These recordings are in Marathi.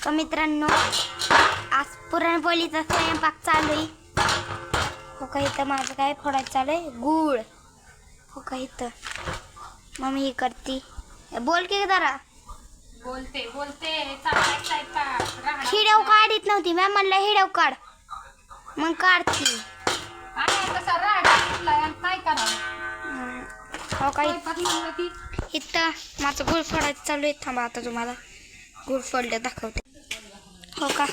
तर मित्रांनो आज पुरणपोळीचा स्वयंपाक चालू आहे. हो का इथं माझं काय फोडायचं चालू आहे गूळ. हो का इथं मम्मी ही करती. बोल की जरा. बोलते बोलते स्वयंपाक हिडव काढीत नव्हती मॅम म्हणलं हिडव काढ मग काढती. कसा राग काय करावं. हो का स्वयंपाक म्हणलं की इथं माझं गूळ फोडायचं चालू आहे. थांबा आता तुम्हाला गूळ फोडलं दाखवते. हो का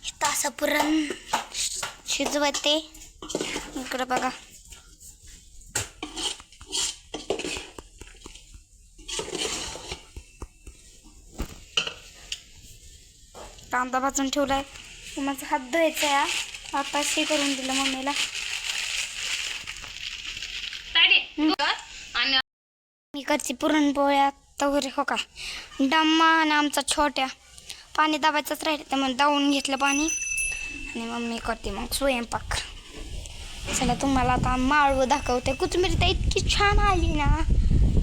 इथं असं पुरण शिजवते. इकडं बघा कांदा भाजून ठेवलाय. माझा हात धुवायचा आहे. आता हे करून दिलं मम्मीला. मी करते पुरणपोळ्या वगैरे. हो का डम्मा आणि आमचा छोट्या पाणी दाबायचंच राहिलं तर मग दावून घेतलं पाणी आणि मम्मी करते मग स्वयंपाक. चला तुम्हाला आता माळव दाखवते. कोथिंबीर तर इतकी छान आली ना,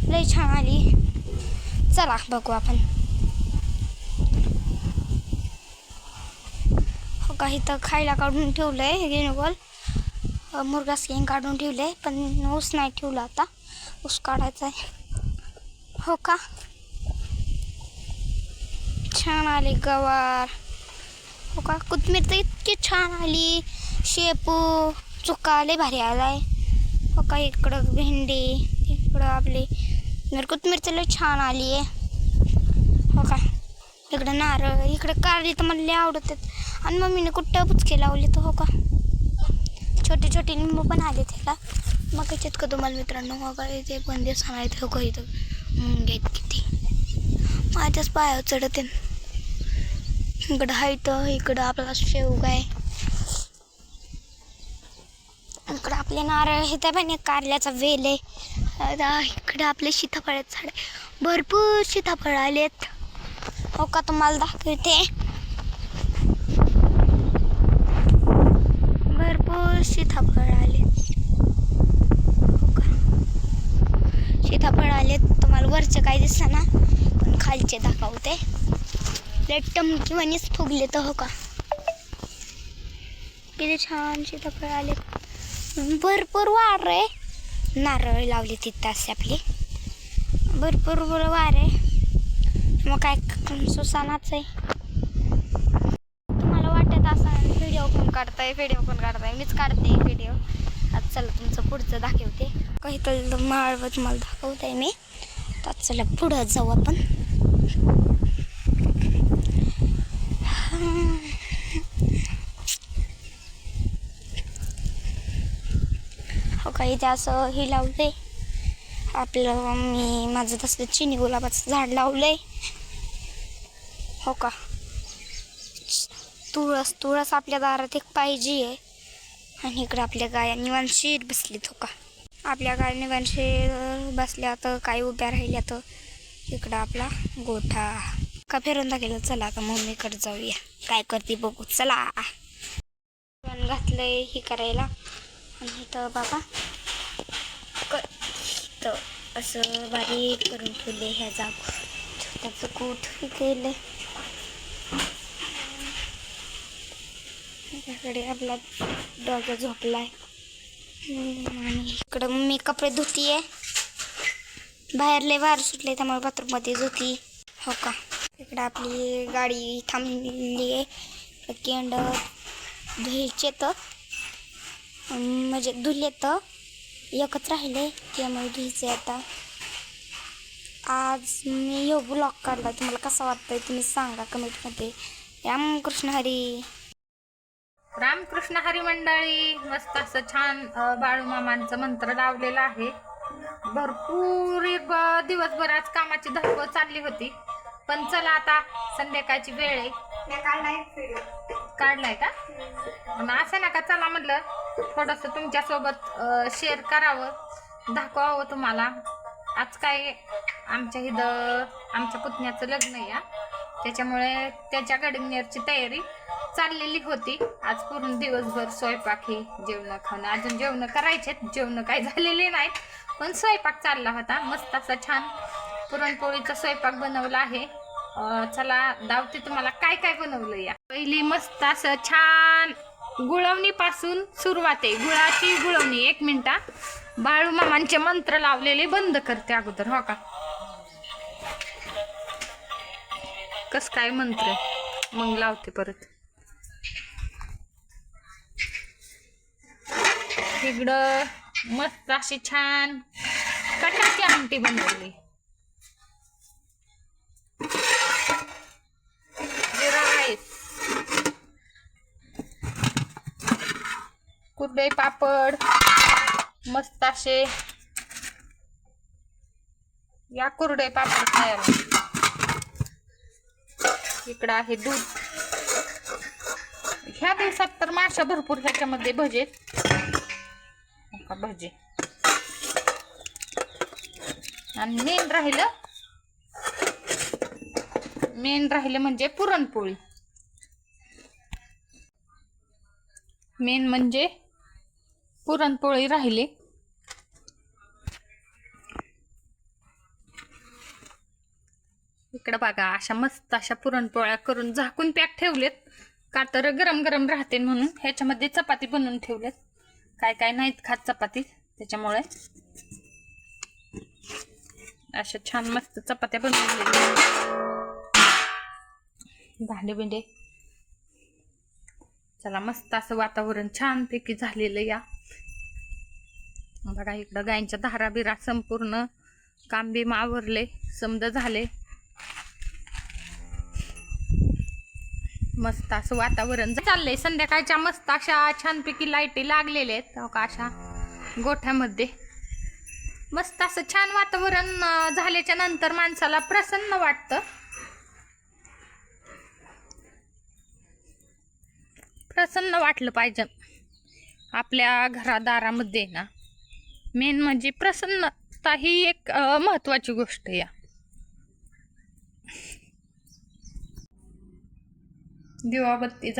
लय छान आली. चला बघू आपण. हो का इथं खायला काढून ठेवलंय गेनोबल मुरगा स्किन काढून ठेवलंय पण ऊस नाही ठेवला. आता ऊस काढायचा आहे. हो का छान आली गवार. हो का कोथिंबीर तर इतकी छान आली. शेपू चुका लय भारी आलाय. हो का इकडं भेंडी इकडं आपली कोथिंबीर तर लय छान आली आहे. हो का इकडं नारळ इकडं कारली तर मला लय आवडतात. आणि मम्मीने कुठं बुचके लावले तर. हो का छोटे छोटे लिंबू पण आले त्याला. मग याच्यात का तुम्हाला मित्रांनो हो का इथे पण दिवस आणायचं. हो का इथं घेत किती माझ्याच पायावर चढते. इकडं हायत इकडं आपला शेवगा आहे. इकडं आपले नारळ हे तर पण कारल्याचा वेल आहे. इकडं आपले सीताफळाचं झाड आहे. भरपूर सीताफळ आलेत. हो का तुम्हाला दाखवते. भरपूर सीताफळ आलेत. हो का सीताफळ आलेत. तुम्हाला वरचे काय दिसतं ना पण खालचे दाखवते. लेटम किंवानीच फुगले तर. हो का किती छान सीताफळ आलेत. भरपूर वार आहे. नारळ लावले तिथं असे आपले भरपूर वार आहे. मग काय सुसानाच आहे. तुम्हाला वाटत असं व्हिडिओ कोण काढताय मीच काढते व्हिडिओ. आज चला तुमचं पुढचं दाखवते. काही तर माळव तुम्हाला दाखवते मी. तर चला पुढं जाऊ आपण. हो का इथे असं हे लावलंय आपलं. मी माझं तसं चिनी गुलाबाचं झाड लावलंय. हो का तुळस आपल्या दारात एक पाहिजे आहे. आणि इकडं आपल्या गाया निवांशीर बसलीत. हो का आपल्या गाय निवांशीर बसल्या तर काही उभ्या राहिल्या तर. इकडं आपला गोठा का फिरून दाखवलं. चला आता मम्मीकडे जाऊया काय करते बघू. चला पण घातलंय हे करायला. आणि इथं बाबा तर असं बारीक करून ठेवले. ह्या जाग छोट्याचं कूट हे केलं. ह्याकडे आपला डॉग झोपलाय. आणि इकडं मी कपडे धुतीये. बाहेर लय वार सुटले त्यामुळे बाथरूममध्ये धुती. हो का इकडं आपली गाडी थांबली आहे. केंड धुयचे तर म्हणजे धुले तर एकच राहिले त्यामुळे धुयचे. आता आज मी यो ब्लॉग काढला. तुम्हाला कसा वाटतंय तुम्ही सांगा कमेंटमध्ये. रामकृष्ण हरी. रामकृष्ण हरी मंडळी. मस्त असं छान बाळूमामांचं मंत्र लावलेलं आहे. भरपूर दिवसभर आज कामाची धडपड चालली होती. पण चला आता संध्याकाळची वेळ आहे. काढलाय का पण असं नका. चला म्हटलं थोडंसं तुमच्यासोबत शेअर करावं दाखवावं तुम्हाला. आज काय आमच्या इथं आमच्या पुतण्याचं लग्न आहे. त्याच्यामुळे त्याच्या गडिंगनेरची तयारी चाललेली होती. आज पूर्ण दिवसभर स्वयंपाक हे जेवण खाणं अजून जेवण करायचे. जेवण काही झालेले नाहीत पण स्वयंपाक चालला होता. मस्त असा छान पुरणपोळीचा स्वयंपाक बनवला आहे. चला दावते तुम्हाला काय काय बनवलं या. पहिली मस्त असं छान गुळवणी पासून सुरुवात आहे. गुळाची गुळवणी. 1 मिनिटा, बाळू मामांचे मंत्र लावलेले बंद करते अगोदर. हो का, कस काय मंत्र मग लावते परत. इकडं मस्त अशी छान कटाची आमटी बनवली. जिरा राईस, कुरडई पापड मस्त असे. या कुरडई पापड खायला. इकडं आहे दूध. ह्या दिवसात तर माशा भरपूर. ह्याच्यामध्ये भजे भजे. आणि मेन राहिलं म्हणजे पुरणपोळी. मेन म्हणजे पुरणपोळी राहिली. इकडं बघा, अशा मस्त अशा पुरणपोळ्या करून झाकून पॅक ठेवलेत. का तर गरम गरम राहते म्हणून. ह्याच्यामध्ये चपाती बनवून ठेवलेत. काय काय नाहीत खात चपाती, त्याच्यामुळे अशा छान मस्त चपात्या बनवलेल्या. भांडे बिंडे. चला, मस्त असं वातावरण छानपैकी झालेलं या. बघा इकडं गायींच्या धारा बिरा संपूर्ण काम बी आवरले, समज झाले. मस्त असं वातावरण चाललंय. संध्याकाळच्या मस्त अशा छानपैकी लाईटी लागलेल्या आहेत. हो का, अशा गोठ्यामध्ये मस्त असं छान वातावरण झाल्याच्या नंतर माणसाला प्रसन्न वाटतं. प्रसन्न वाटलं पाहिजे आपल्या घरादारामध्ये ना. मेन म्हणजे प्रसन्नता ही एक महत्वाची गोष्ट या. दिवाबत्ती